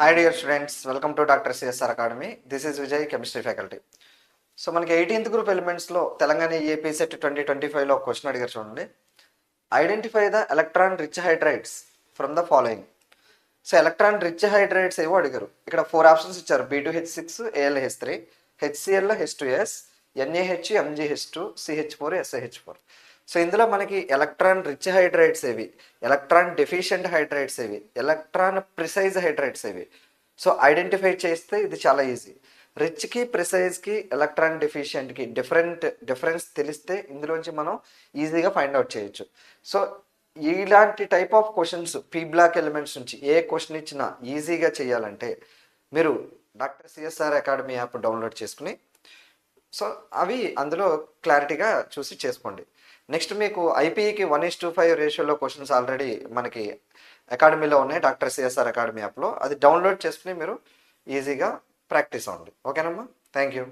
Hi dear students, welcome to doctor CSR academy. This is Vijay, chemistry faculty. So మనకి 18th group ఎలిమెంట్స్లో Telangana AP set 2025లో ఒక question అడిగారు చూడండి. Identify the electron rich hydrides from the following. So electron rich hydrides ఏవో అడిగారు. ఇక్కడ 4 options ఇచ్చారు: B2H6, AlH3, HCl, H2S, NaH, MgH2, CH4, SiH4. So ఇందులో మనకి ఎలక్ట్రాన్ రిచ్ హైడ్రైడ్స్ ఏవి, ఎలక్ట్రాన్ డెఫిషియెంట్ హైడ్రైడ్స్ ఏవి, ఎలక్ట్రాన్ ప్రిసైజ్ హైడ్రైడ్స్ ఏవి. So identify చేస్తే ఇది చాలా ఈజీ. రిచ్కి, ప్రిసైజ్కి, ఎలక్ట్రాన్ డెఫిషియెంట్కి డిఫరెన్స్ తెలిస్తే ఇందులోంచి మనం ఈజీగా ఫైండ్ అవుట్ చేయొచ్చు. సో ఇలాంటి type of questions P block elements నుంచి ఏ క్వశ్చన్ ఇచ్చినా ఈజీగా చేయాలంటే మీరు doctor CSR academy app download చేసుకుని సో అవి అందులో క్లారిటీగా చూసి చేసుకోండి. నెక్స్ట్ మీకు ఐపీఈకి 1:5 రేషియోలో క్వశ్చన్స్ ఆల్రెడీ మనకి అకాడమీలో ఉన్నాయి, డాక్టర్ సిఎస్ఆర్ అకాడమీ యాప్లో. అది డౌన్లోడ్ చేసుకుని మీరు ఈజీగా ప్రాక్టీస్ అవ్వండి. ఓకేనమ్మా, థ్యాంక్ యూ.